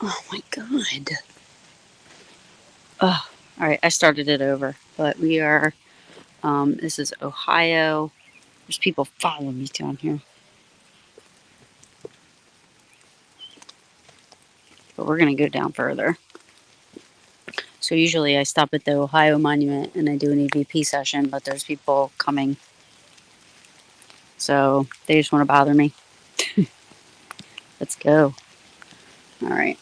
Oh my God. Oh, all right. I started it over, but we are, this is Ohio. There's people following me down here, but we're going to go down further. So usually I stop at the Ohio Monument and I do an EVP session, but there's people coming. So they just want to bother me. Let's go. All right.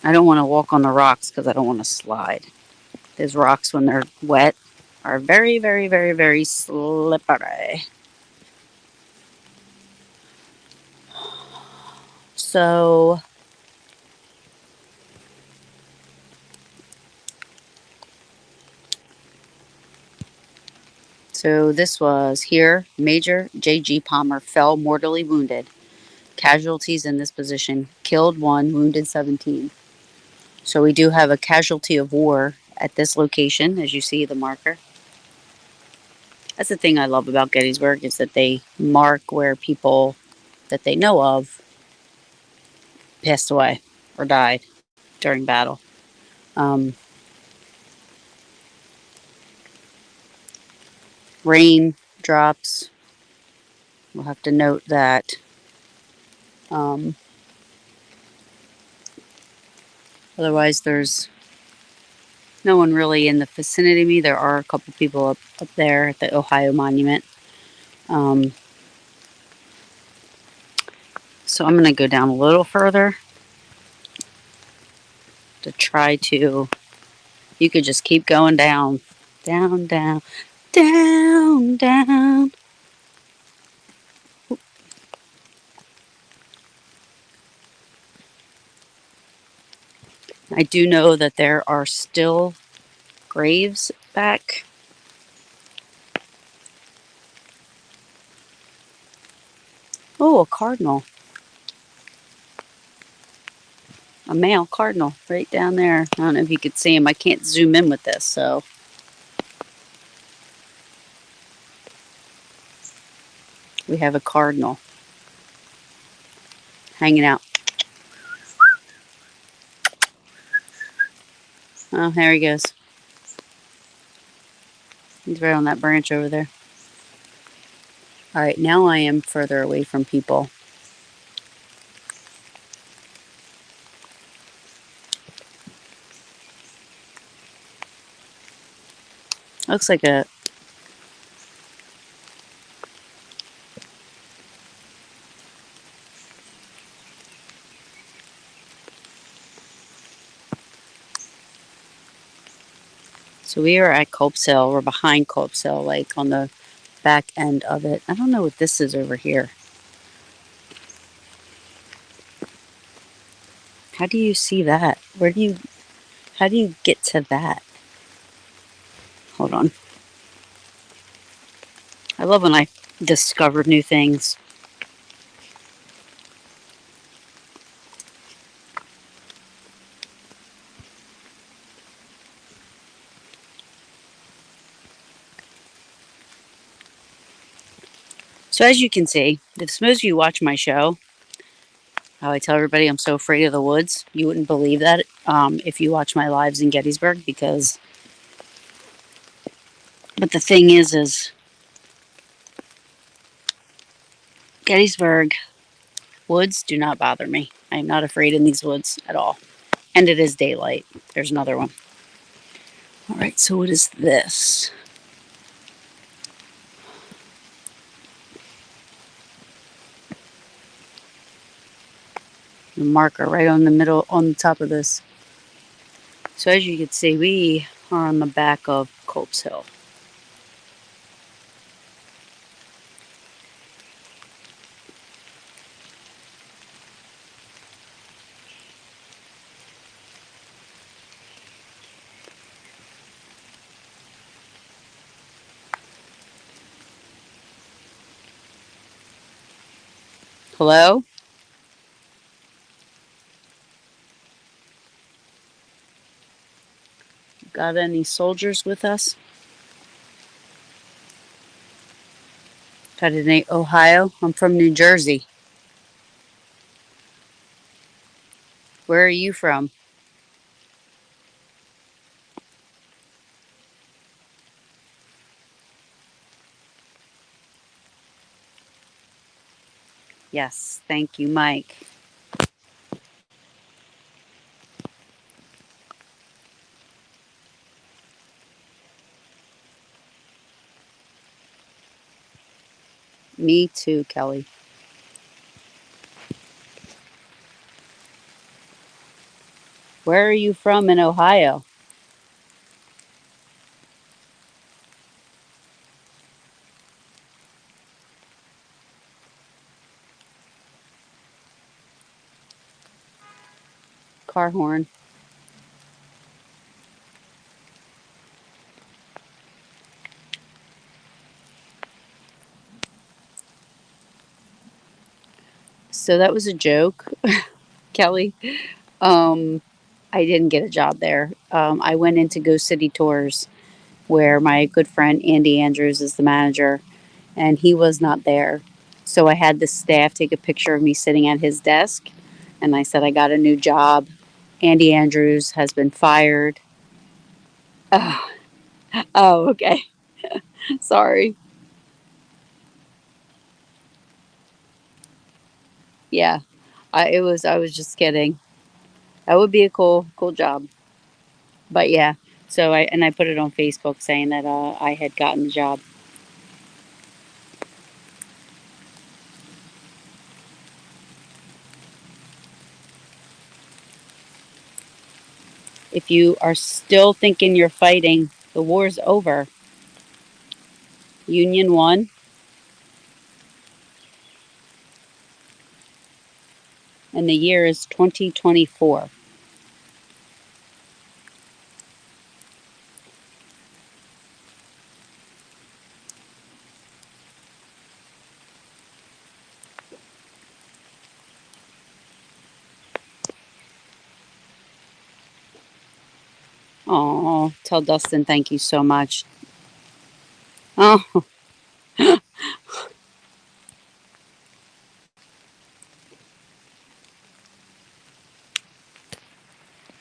I don't want to walk on the rocks because I don't want to slide. Those rocks, when they're wet, are very, very, very, very slippery. So, so this was here. Major J.G. Palmer fell mortally wounded. Casualties in this position: killed 1, wounded 17. So we do have a casualty of war at this location, as you see the marker. That's the thing I love about Gettysburg, is that they mark where people that they know of passed away or died during battle. Um, Rain drops. We'll have to note that. Um, Otherwise, there's no one really in the vicinity of me. There are a couple people up there at the Ohio Monument. Um, so I'm going to go down a little further to try to. You could just keep going down, down, down, down, down. I do know that there are still graves back. Oh, a cardinal. A male cardinal right down there. I don't know if you could see him. I can't zoom in with this, so we have a cardinal hanging out. Oh, there he goes. He's right on that branch over there. All right, now I am further away from people. Looks like a. So we are at Culps Hill. We're behind Culps Hill, like on the back end of it. I don't know what this is over here. How do you see that? How do you get to that? Hold on. I love when I discover new things. So as you can see, if most of you watch my show, how I tell everybody I'm so afraid of the woods, you wouldn't believe that if you watch my lives in Gettysburg, because. But the thing is Gettysburg woods do not bother me. I'm not afraid in these woods at all. And it is daylight. There's another one. All right, so what is this? The marker right on the middle, on the top of this. So as you can see, we are on the back of Culps Hill. Hello? Got any soldiers with us? Fettinate, Ohio. I'm from New Jersey. Where are you from? Yes, thank you, Mike. Me too, Kelly. Where are you from in Ohio? Car horn. So that was a joke, Kelly. Um, I didn't get a job there. I went into Go City Tours, where my good friend Andy Andrews is the manager, and he was not there. So I had the staff take a picture of me sitting at his desk, and I said I got a new job. Andy Andrews has been fired. Oh, oh okay. Sorry. Yeah, I was just kidding. That would be a cool job. But yeah, so I put it on Facebook saying that I had gotten the job. If you are still thinking you're fighting, the war's over. Union won, and the year is 2024. Oh, tell Dustin thank you so much. Oh,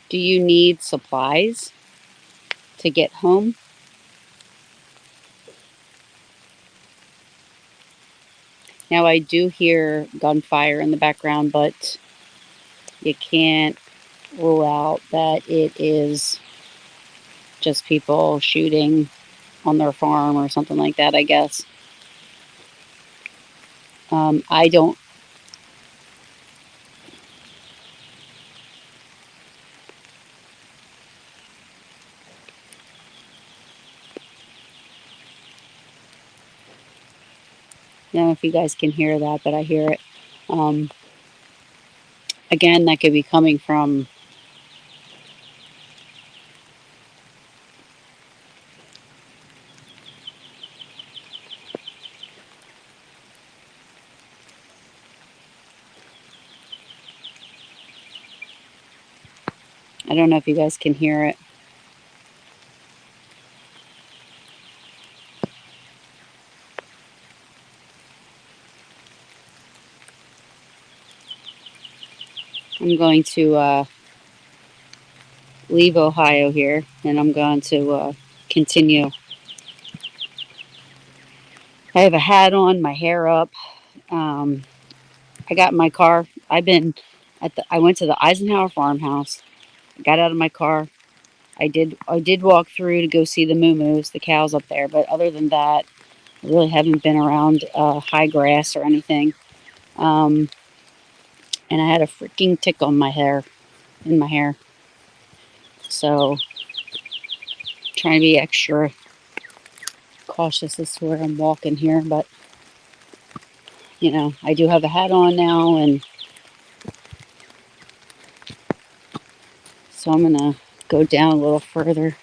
do you need supplies to get home? Now I do hear gunfire in the background, but you can't rule out that it is just people shooting on their farm or something like that, I guess. I don't know if you guys can hear that, but I hear it. Um, Again, that could be coming from, I don't know if you guys can hear it. I'm going to leave Ohio here and I'm going to continue. I have a hat on, my hair up. Um, I got in my car. I went to the Eisenhower farmhouse. I got out of my car. I did walk through to go see the moo the cows up there, but other than that, I really haven't been around high grass or anything. Um, and I had a freaking tick on in my hair. So trying to be extra cautious as to where I'm walking here, but I do have a hat on now, and so I'm gonna go down a little further.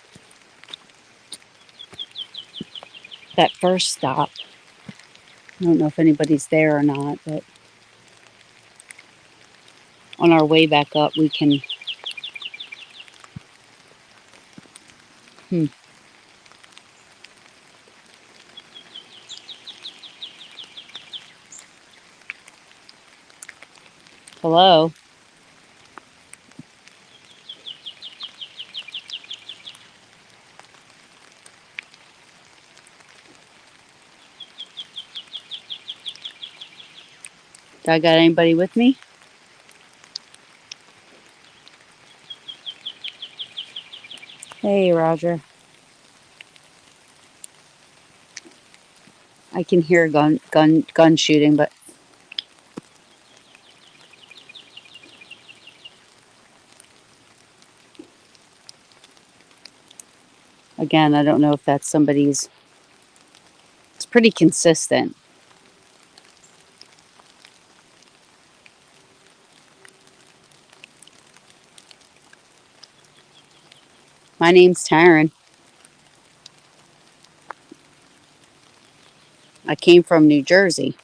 That first stop, I don't know if anybody's there or not, but on our way back up, we can. Hmm, Hello? Do I got anybody with me? Hey, Roger. I can hear gun shooting, but again, I don't know if that's somebody's. It's pretty consistent. My name's Taryn. I came from New Jersey.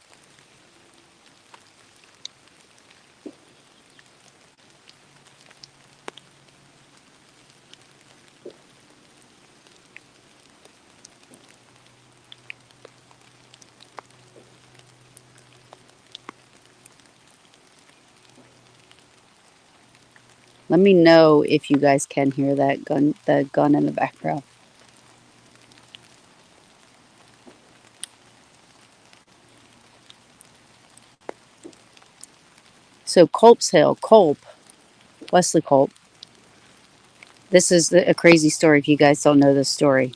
Let me know if you guys can hear the gun in the background. So Culps Hill, Wesley Culp. This is a crazy story if you guys don't know this story.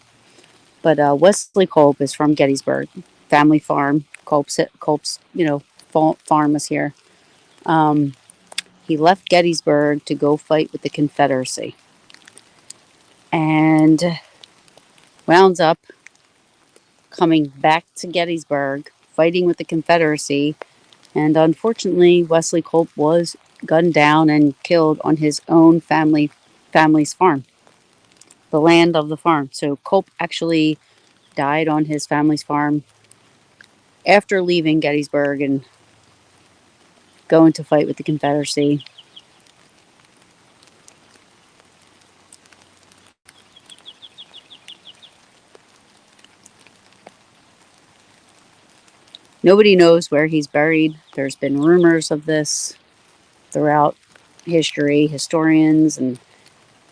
But Wesley Culp is from Gettysburg, family farm. Culp's, farm was here. Um, he left Gettysburg to go fight with the Confederacy, and wound up coming back to Gettysburg, fighting with the Confederacy. And unfortunately, Wesley Culp was gunned down and killed on his own family's farm, the land of the farm. So Culp actually died on his family's farm after leaving Gettysburg and going to fight with the Confederacy. Nobody knows where he's buried. There's been rumors of this throughout history. Historians and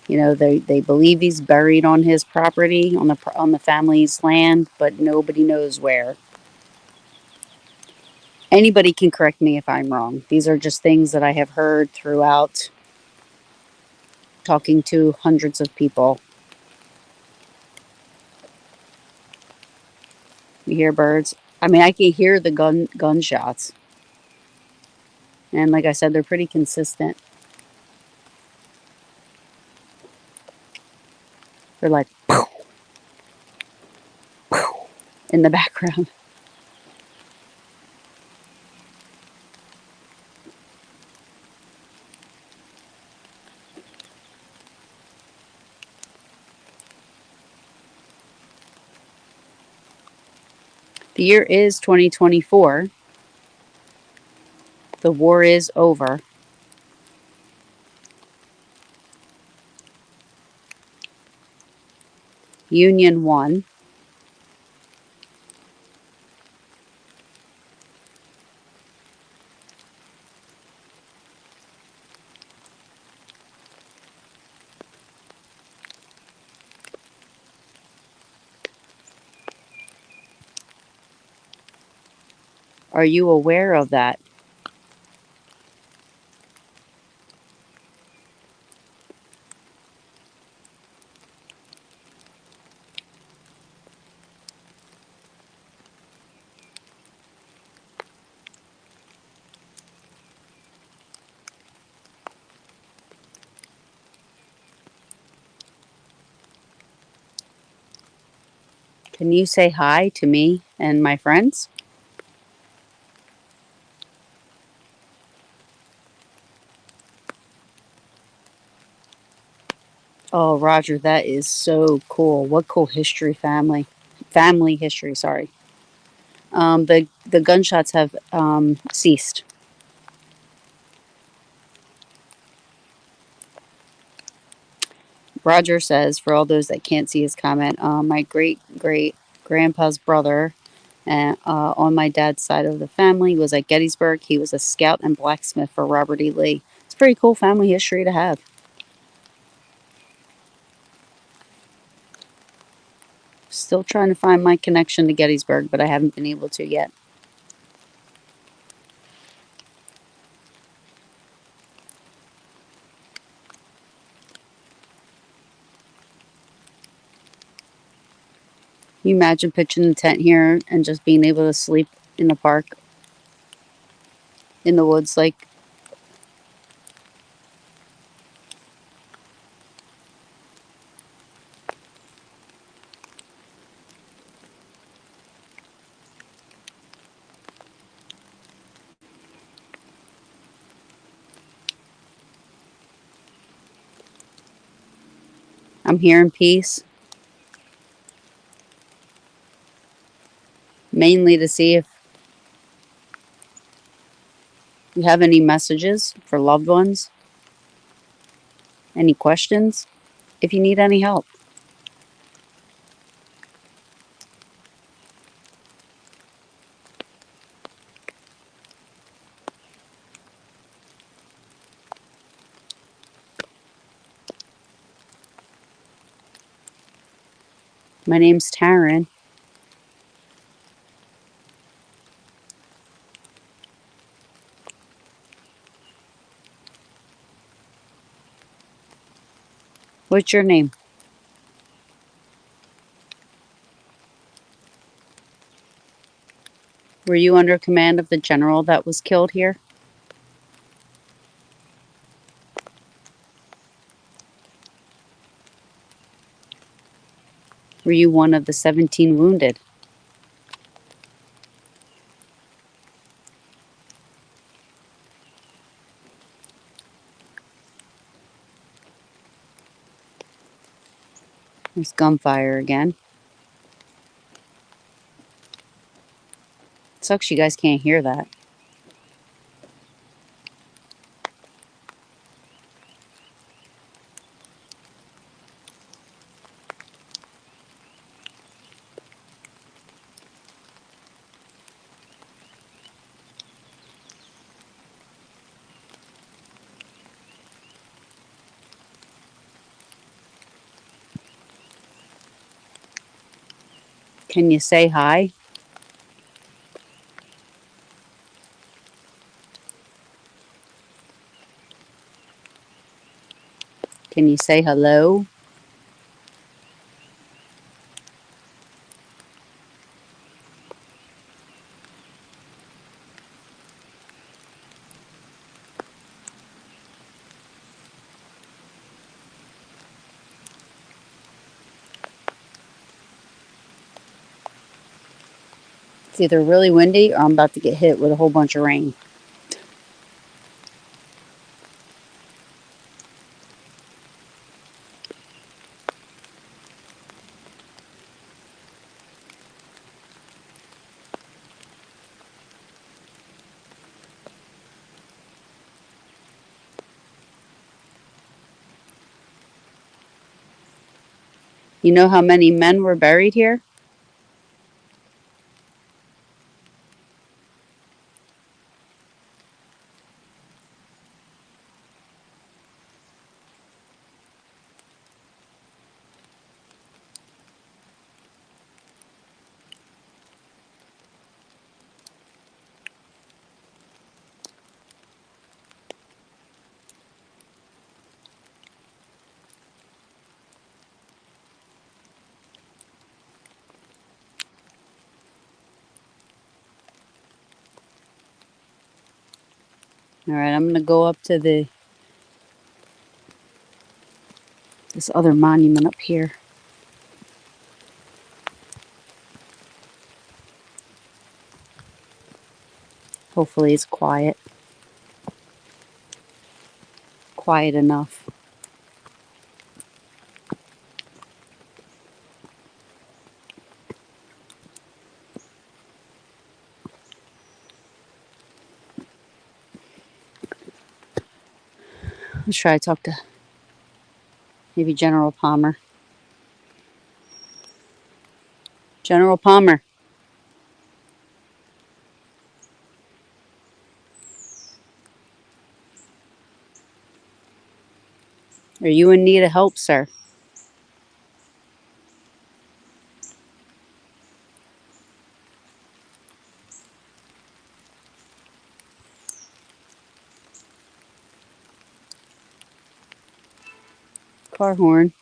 they believe he's buried on his property on the family's land, but nobody knows where. Anybody can correct me if I'm wrong. These are just things that I have heard throughout talking to hundreds of people. You hear birds. I mean, I can hear the gunshots, and like I said, they're pretty consistent. They're like in the background. The year is 2024. The war is over. Union won. Are you aware of that? Can you say hi to me and my friends? Oh, Roger, that is so cool. What cool history, family history. Sorry. The gunshots have ceased. Roger says, for all those that can't see his comment, my great great grandpa's brother And on my dad's side of the family, he was at Gettysburg. He was a scout and blacksmith for Robert E. Lee. It's a pretty cool family history to have. Still trying to find my connection to Gettysburg, but I haven't been able to yet. Can you imagine pitching a tent here and just being able to sleep in the park, in the woods? Like, I'm here in peace, mainly to see if you have any messages for loved ones, any questions, if you need any help. My name's Taryn. What's your name? Were you under command of the general that was killed here? Were you one of the 17 wounded? There's gunfire again. Sucks you guys can't hear that. Can you say hi? Can you say hello? It's either really windy or I'm about to get hit with a whole bunch of rain. You know how many men were buried here? All right, I'm going to go up to this other monument up here. Hopefully it's quiet. Quiet enough. Let's try to talk to maybe General Palmer. General Palmer. Are you in need of help, sir? Car horn.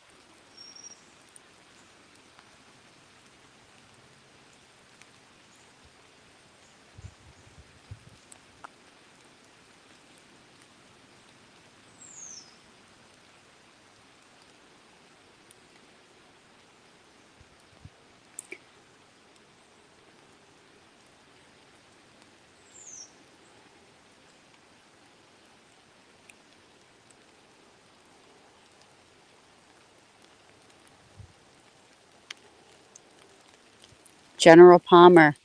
General Palmer,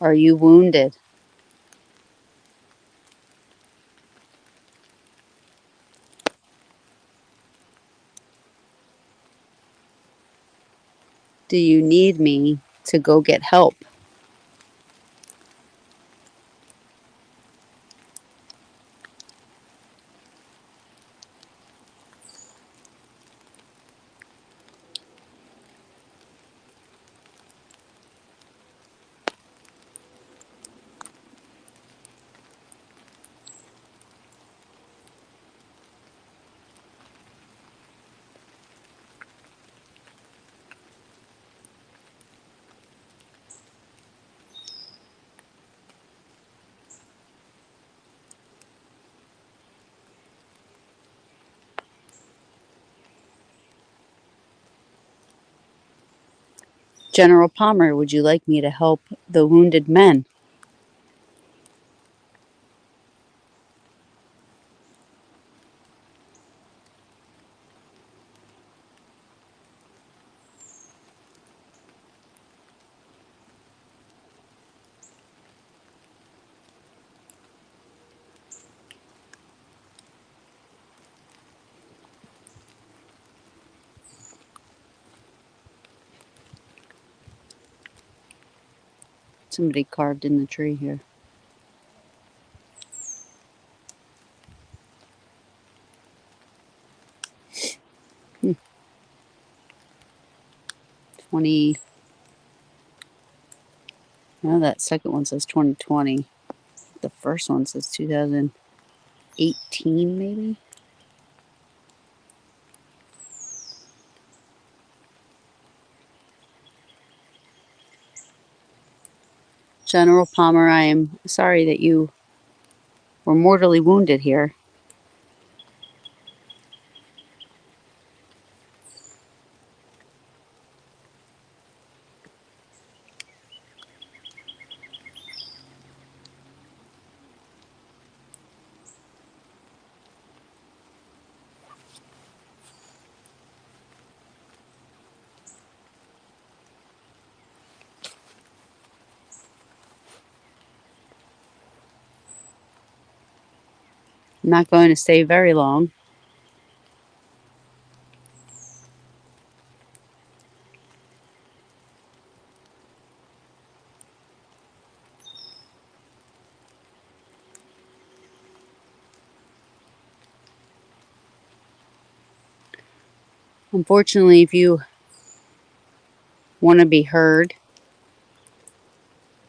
are you wounded? Do you need me to go get help? General Palmer, would you like me to help the wounded men? Somebody carved in the tree here. Hmm. 20. No, that second one says 2020. The first one says 2018, maybe? General Palmer, I am sorry that you were mortally wounded here. I'm not going to stay very long. Unfortunately, if you want to be heard,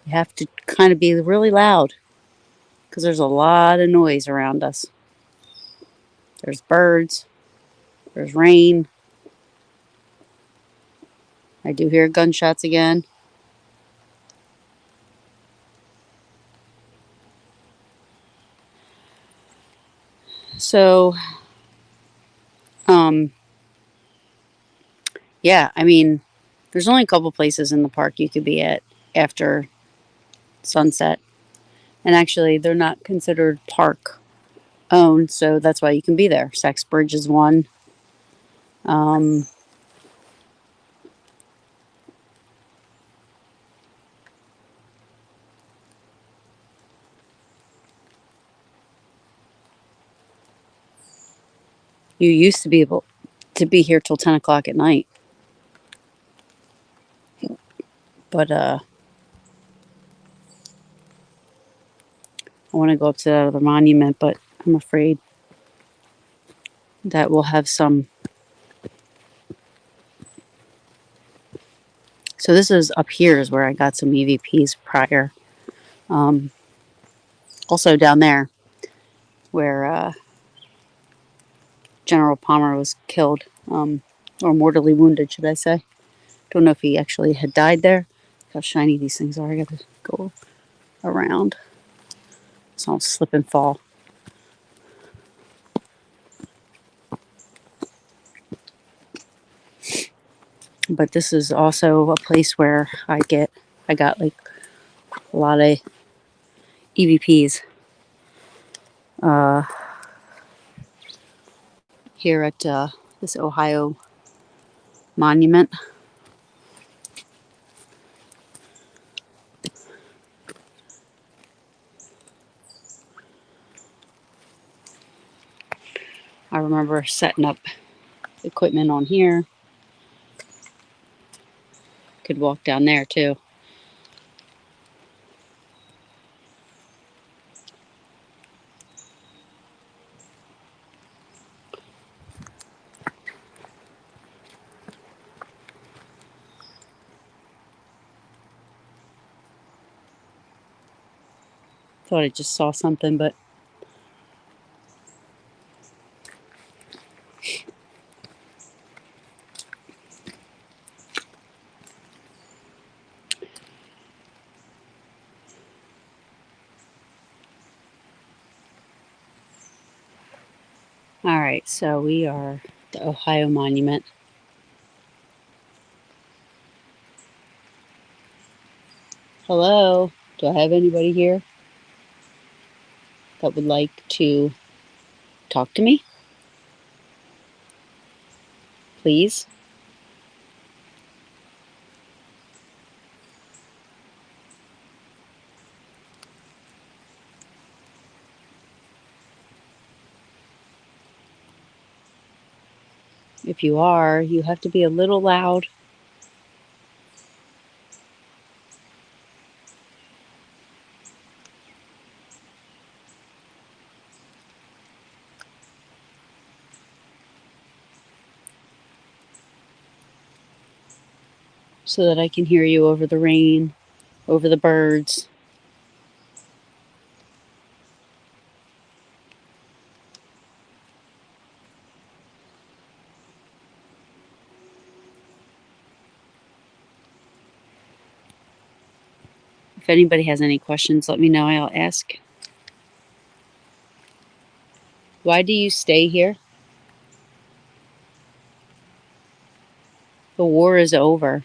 you have to kind of be really loud because there's a lot of noise around us. There's birds, there's rain. I do hear gunshots again. So, um, yeah, I mean, there's only a couple places in the park you could be at after sunset. And actually, they're not considered park owned, so that's why you can be there. Sexbridge is one. Um, you used to be able to be here till 10 o'clock at night, but I want to go up to that other monument, but I'm afraid that will have some. So this is up here is where I got some EVPs prior. Um, Also down there where General Palmer was killed, or mortally wounded, should I say. Don't know if he actually had died there. Look how shiny these things are. I gotta go around so I don't slip and fall. But this is also a place where I got like a lot of EVPs here at this Ohio monument. I remember setting up equipment on here. Could walk down there too. Thought I just saw something, but all right. So we are the Ohio Monument. Hello. Do I have anybody here that would like to talk to me? Please. If you are, you have to be a little loud. So that I can hear you over the rain, over the birds. If anybody has any questions, let me know. I'll ask. Why do you stay here? The war is over.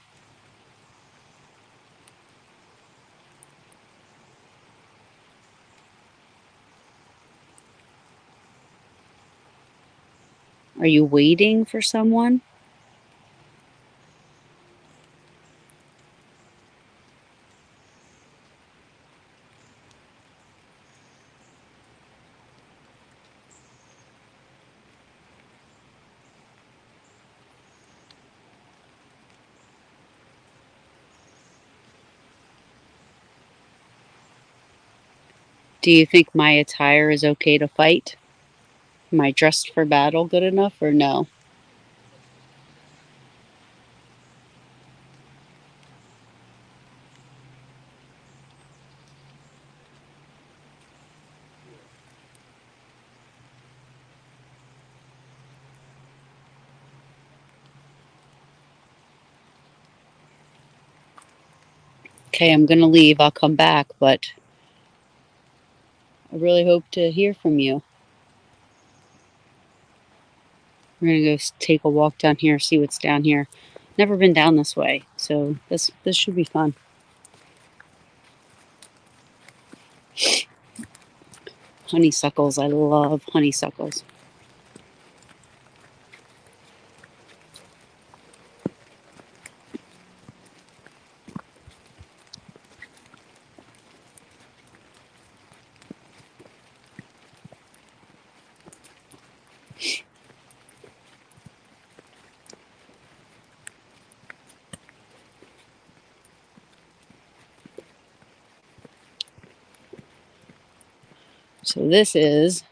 Are you waiting for someone? Do you think my attire is okay to fight? Am I dressed for battle good enough or no? Okay, I'm going to leave. I'll come back, but I really hope to hear from you. We're going to go take a walk down here, see what's down here. Never been down this way, so this should be fun. Honeysuckles. I love honeysuckles. So this is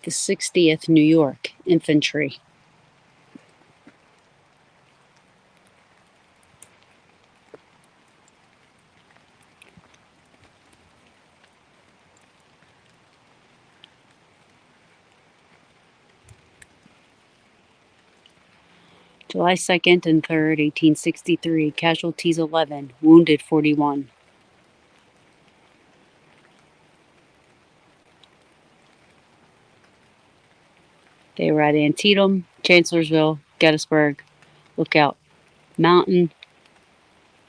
the 60th New York Infantry. July 2nd and 3rd, 1863, casualties 11, wounded 41. They were at Antietam, Chancellorsville, Gettysburg, Lookout Mountain,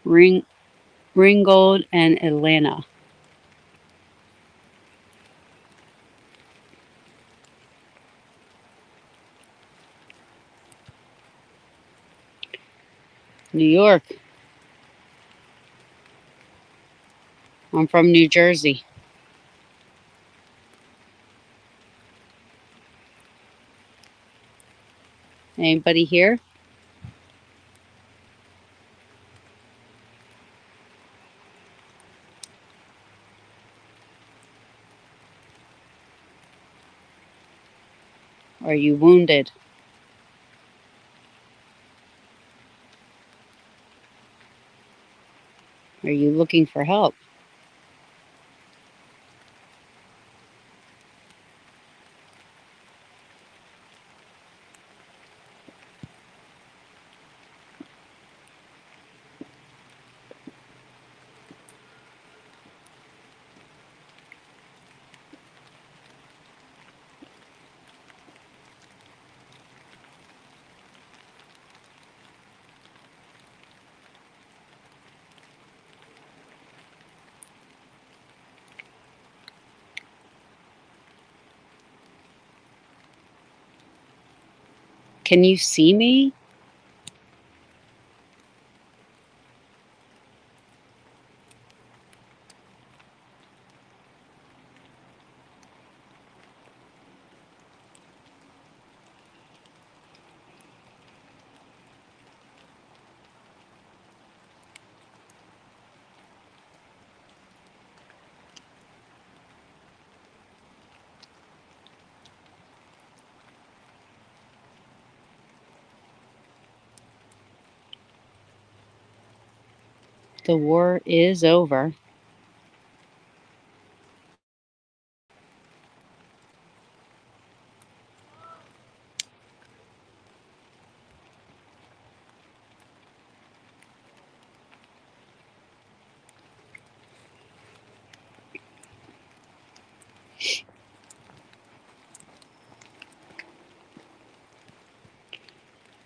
Ringgold, and Atlanta. New York. I'm from New Jersey. Anybody here? Are you wounded? Are you looking for help? Can you see me? The war is over.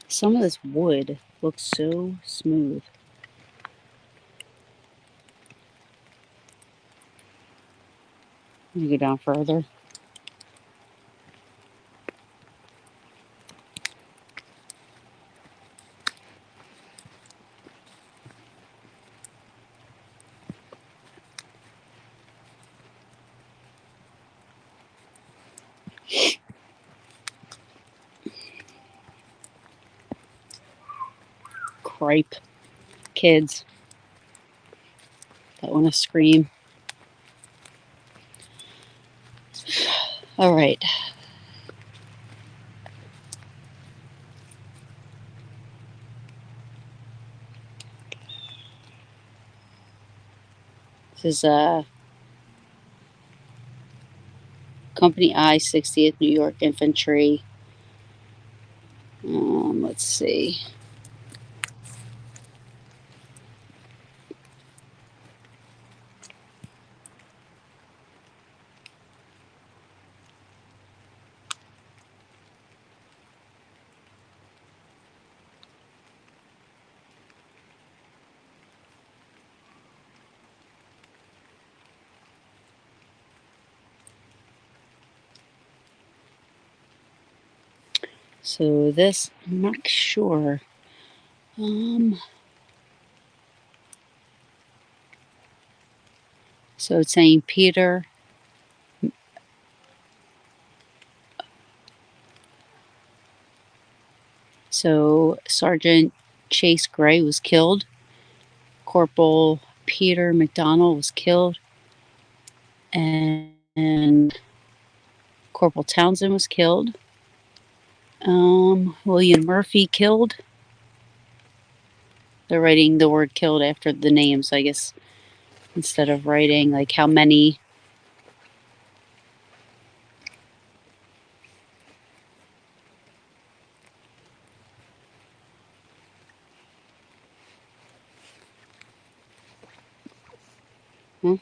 Some of this wood looks so smooth. Let me go down further. Cripe. Kids that want to scream. All right. This is Company I, 60th New York Infantry. Let's see. So this, I'm not sure. So it's saying Peter. So Sergeant Chase Gray was killed. Corporal Peter McDonald was killed. And Corporal Townsend was killed. William Murphy killed. They're writing the word killed after the name, so I guess instead of writing like how many. Hmm?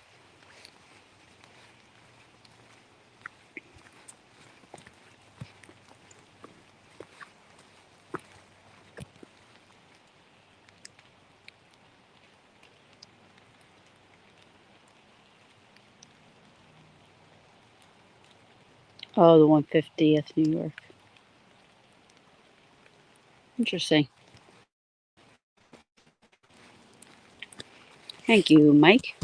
Oh, the 150th New York. Interesting. Thank you, Mike.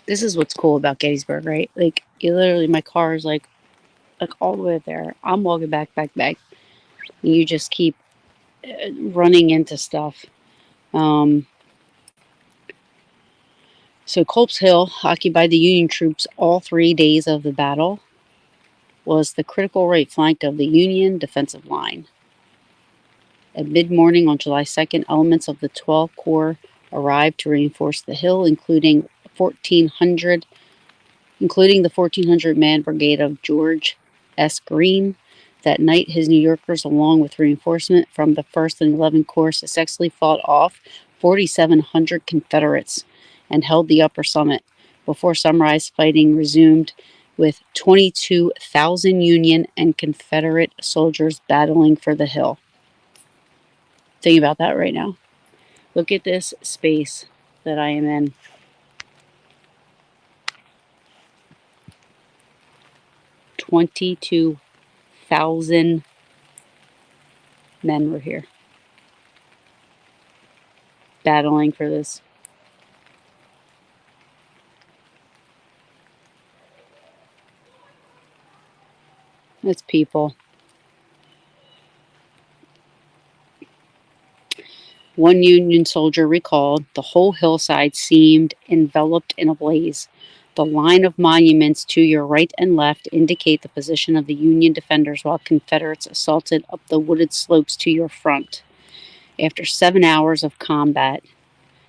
This is what's cool about Gettysburg, right? Like, you literally, my car is like all the way there. I'm walking back. And you just keep running into stuff. So Culps Hill, occupied the Union troops all 3 days of the battle, was the critical right flank of the Union defensive line. At mid-morning on July 2nd, elements of the 12th Corps arrived to reinforce the hill, including the 1,400-man brigade of George S. Greene. That night, his New Yorkers, along with reinforcement from the 1st and 11th Corps, successfully fought off 4,700 Confederates and held the upper summit. Before sunrise, fighting resumed with 22,000 Union and Confederate soldiers battling for the hill. Think about that right now. Look at this space that I am in. 22,000 men were here battling for this. It's people. One Union soldier recalled the whole hillside seemed enveloped in a blaze. The line of monuments to your right and left indicate the position of the Union defenders while Confederates assaulted up the wooded slopes to your front. After 7 hours of combat,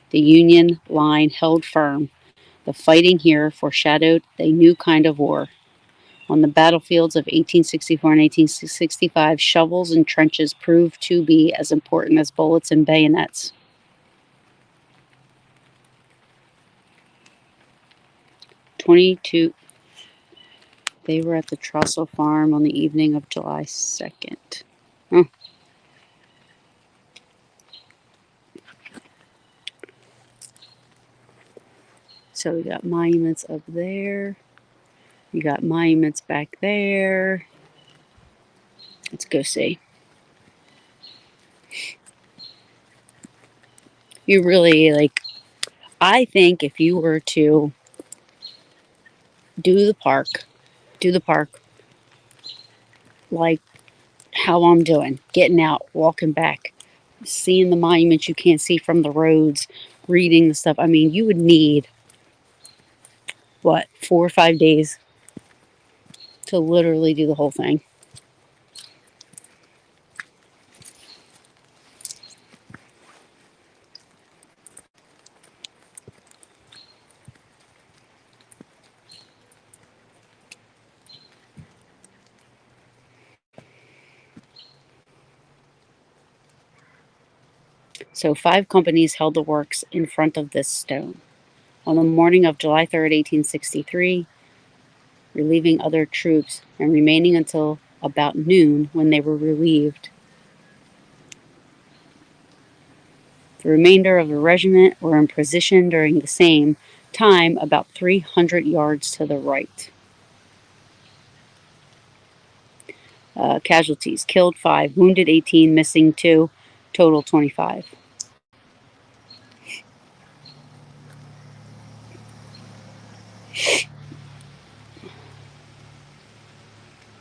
the Union line held firm. The fighting here foreshadowed a new kind of war. On the battlefields of 1864 and 1865, shovels and trenches proved to be as important as bullets and bayonets. 22. They were at the Trussell farm on the evening of July 2nd. Huh. So we got monuments up there. You got monuments back there. Let's go see. You really I think if you were to do the park like how I'm doing, getting out, walking back, seeing the monuments you can't see from the roads, reading the stuff. I mean, you would need, 4 or 5 days to literally do the whole thing. So 5 companies held the works in front of this stone. On the morning of July 3rd, 1863, relieving other troops and remaining until about noon when they were relieved. The remainder of the regiment were in position during the same time about 300 yards to the right. Casualties: killed 5, wounded 18, missing 2, total 25.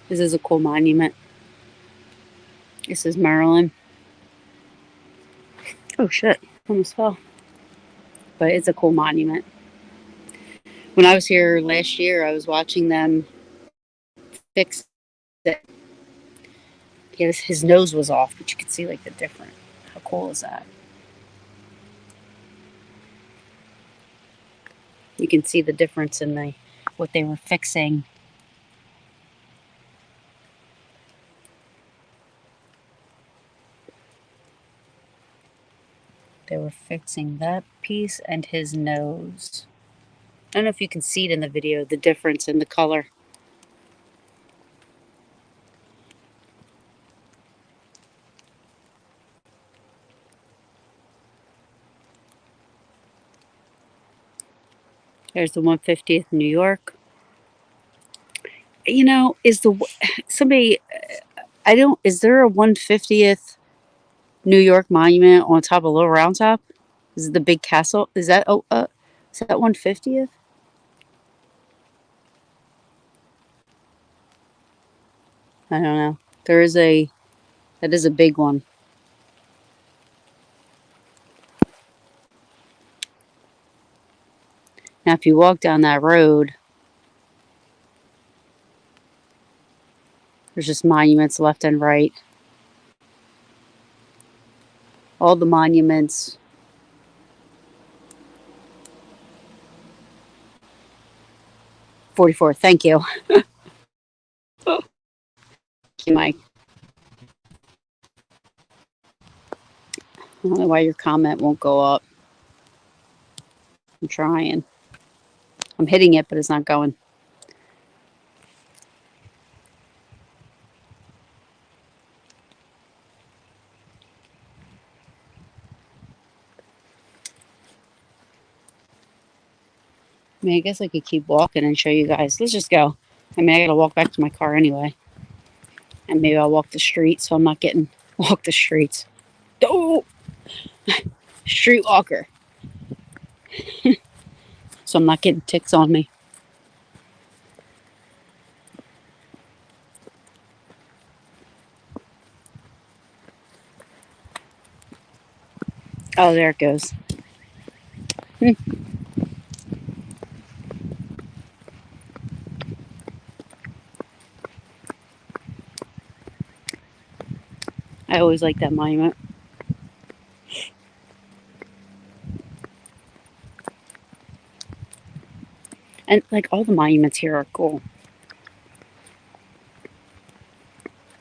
This is a cool monument. This is Maryland. Oh shit, almost fell. But it's a cool monument. When I was here last year, I was watching them fix it. His nose was off, but you could see like the difference. How cool is that? You can see the difference in the what they were fixing. They were fixing that piece and his nose. I don't know if you can see it in the video, the difference in the color. There's the 150th New York. You know, is the somebody I don't is there a 150th New York monument on top of Little Round Top? Is it the big castle? Is that is that 150th? I don't know. There is a that is a big one. Now if you walk down that road, there's just monuments left and right. All the monuments. 44. Thank you. Thank you, Mike. I don't know why your comment won't go up. I'm trying. I'm hitting it, but it's not going. I mean, I guess I could keep walking and show you guys. Let's just go. I mean, I gotta walk back to my car anyway. And maybe I'll walk the street so I'm not getting walk the streets. Oh, street walker. So I'm not getting ticks on me. Oh, there it goes. I always like that monument. And like all the monuments here are cool.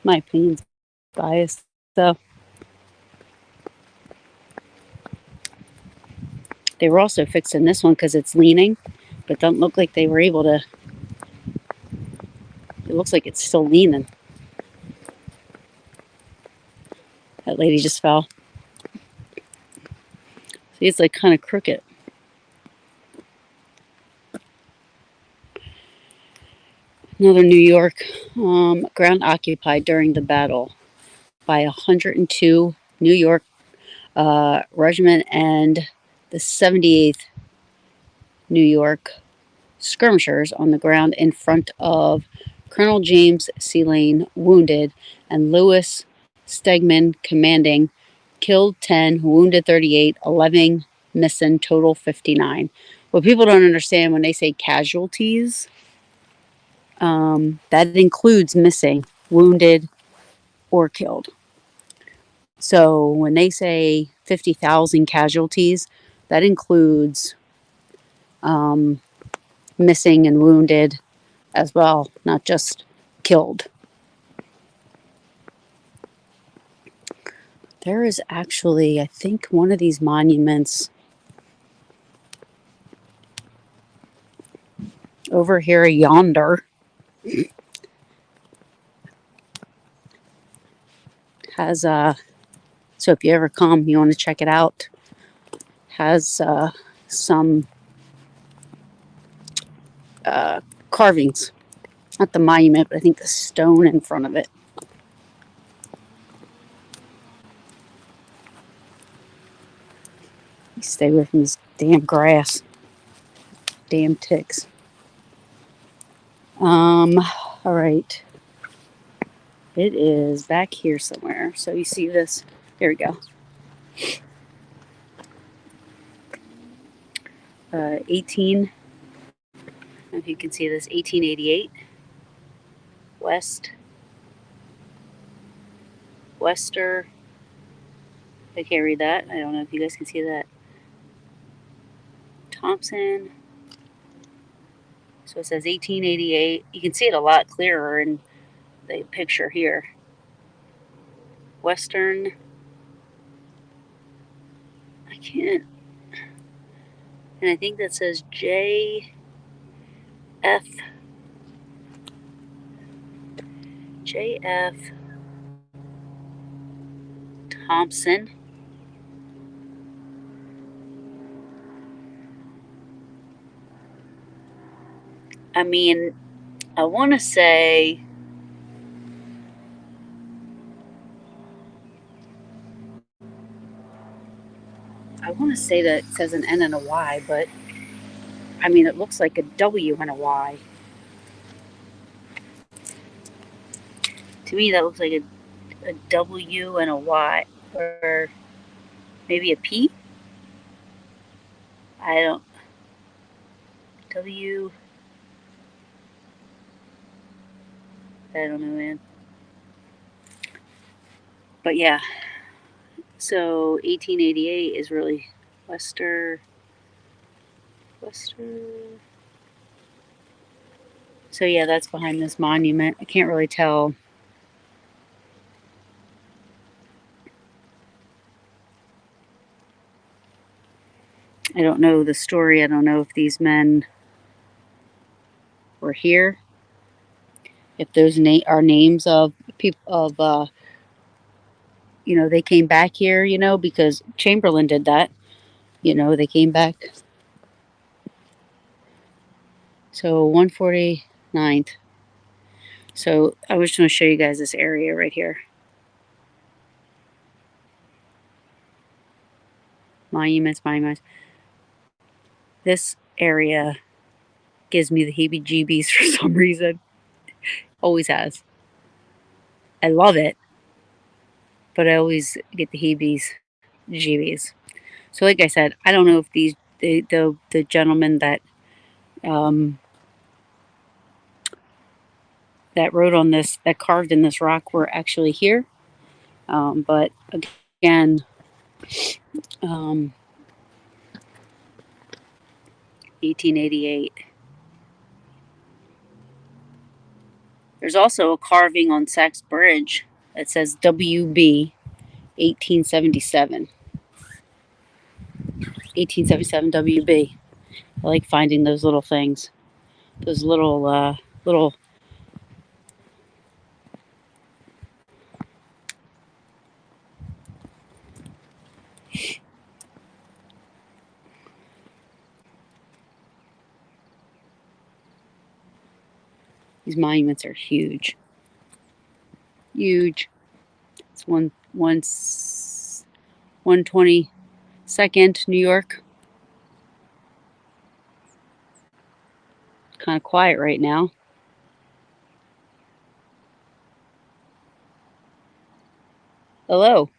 My opinion's biased, so they were also fixing this one because it's leaning, but don't look like they were able to. It looks like it's still leaning. That lady just fell. See, it's like kind of crooked. Another New York ground occupied during the battle by 102 New York Regiment and the 78th New York skirmishers on the ground in front of Colonel James C. Lane, wounded, and Lewis Stegman commanding, killed 10, wounded 38, 11 missing, total 59. What people don't understand when they say casualties, that includes missing, wounded, or killed. So when they say 50,000 casualties, that includes missing and wounded as well, not just killed. There is actually, I think, one of these monuments over here yonder has so if you ever come, you want to check it out, has some carvings. Not the monument, but I think the stone in front of it. Stay away from this damn grass. Damn ticks. All right. It is back here somewhere. So you see this? There we go. 18. If you can see this, 1888 West Wester. I can't read that. I don't know if you guys can see that. Thompson. So it says 1888. You can see it a lot clearer in the picture here. Western. I can't. And I think that says J.F. Thompson. I mean, I want to say that it says an N and a Y, but I mean, it looks like a W and a Y. To me, that looks like a W and a Y, or maybe a P. I don't. W. I don't know, man. But yeah, so 1888 is really Wester. So yeah, that's behind this monument. I can't really tell. I don't know the story. I don't know if these men were here. If those are names of people of they came back here. Because Chamberlain did that. They came back. So 149th. So I was just going to show you guys this area right here. Monuments. This area gives me the heebie-jeebies for some reason. Always has. I love it, but I always get the heebie-jeebies. So, like I said, I don't know if the gentleman um, that wrote on this, that carved in this rock, were actually here. But again, um, 1888. There's also a carving on Sachs Bridge that says WB 1877. 1877 WB. I like finding those little things. Those little. These monuments are huge. Huge. It's 122nd New York. Kind of quiet right now. Hello.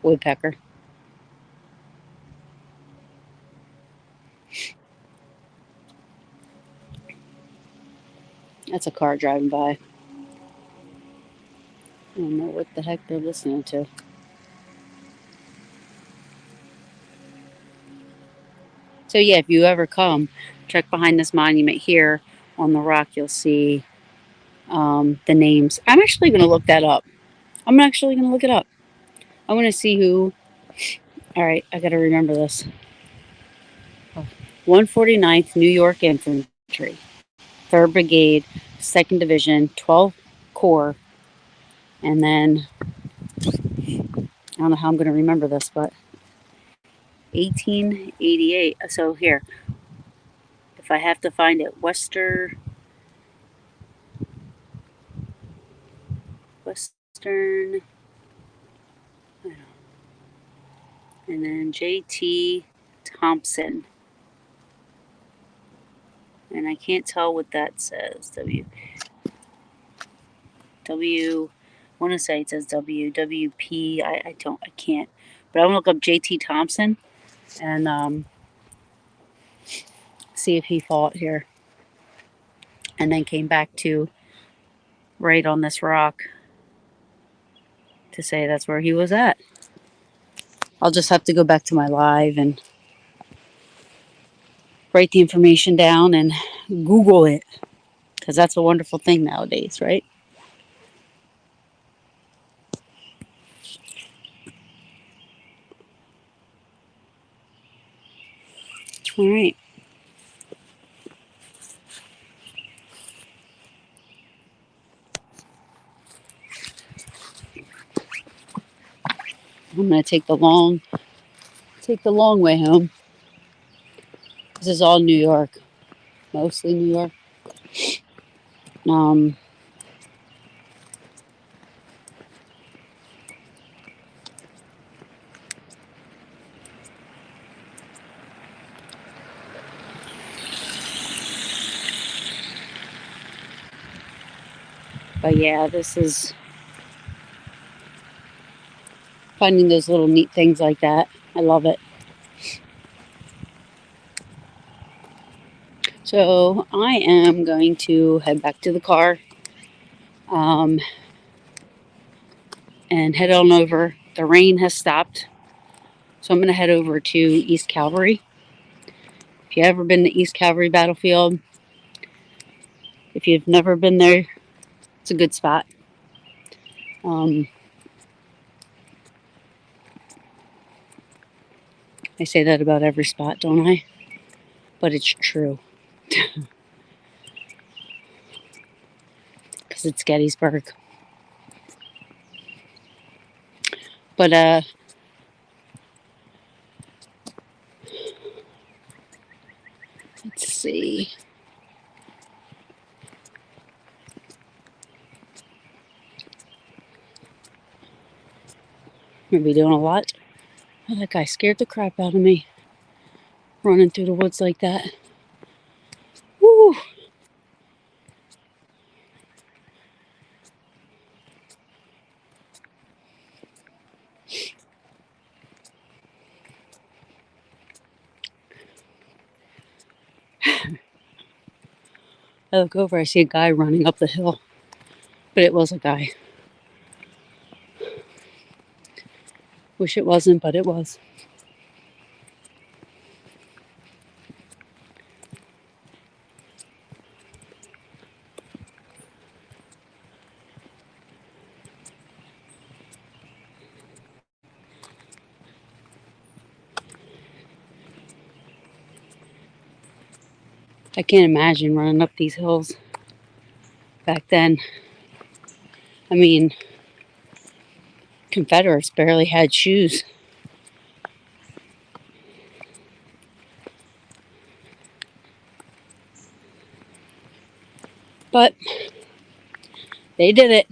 Woodpecker. That's a car driving by. I don't know what the heck they're listening to. So yeah, if you ever come, check behind this monument here on the rock. You'll see the names. I'm actually going to look that up. I'm actually going to look it up. I want to see who. All right, I got to remember this. 149th New York Infantry, 3rd Brigade, 2nd Division, 12th Corps, And then, I don't know how I'm going to remember this, but 1888. So here, if I have to find it, Western, and then J.T. Thompson. And I can't tell what that says. I want to say it says WWP. I can't. But I'm going to look up J.T. Thompson and see if he fought here. And then came back to right on this rock to say that's where he was at. I'll just have to go back to my live and write the information down and Google it. Because that's a wonderful thing nowadays, right? All right. I'm going to take the long way home. This is all New York, mostly New York. Um, but yeah, this is finding those little neat things like that. I love it. So I am going to head back to the car um, and head on over. The rain has stopped. So I'm going to head over to East Calvary. If you've ever been to East Calvary Battlefield, if you've never been there, it's a good spot. I say that about every spot, don't I? But it's true. Because it's Gettysburg. But let's see. We're gonna be doing a lot. Oh, that guy scared the crap out of me. Running through the woods like that. Woo! I look over, I see a guy running up the hill. But it was a guy. Wish it wasn't, but it was. I can't imagine running up these hills back then. I mean, Confederates barely had shoes. But they did it.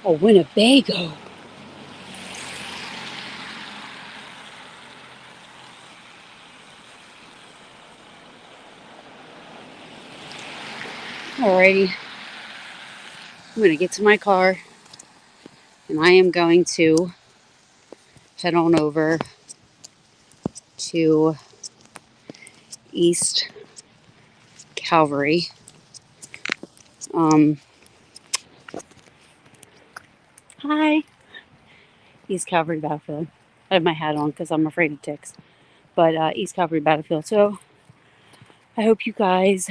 Oh, Winnebago. Alrighty. I'm going to get to my car and I am going to head on over to East Calvary. Hi. East Calvary Battlefield. I have my hat on because I'm afraid of ticks. But East Calvary Battlefield. So I hope you guys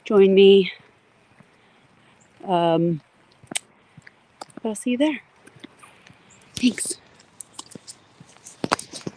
join me. I'll see you there. Thanks.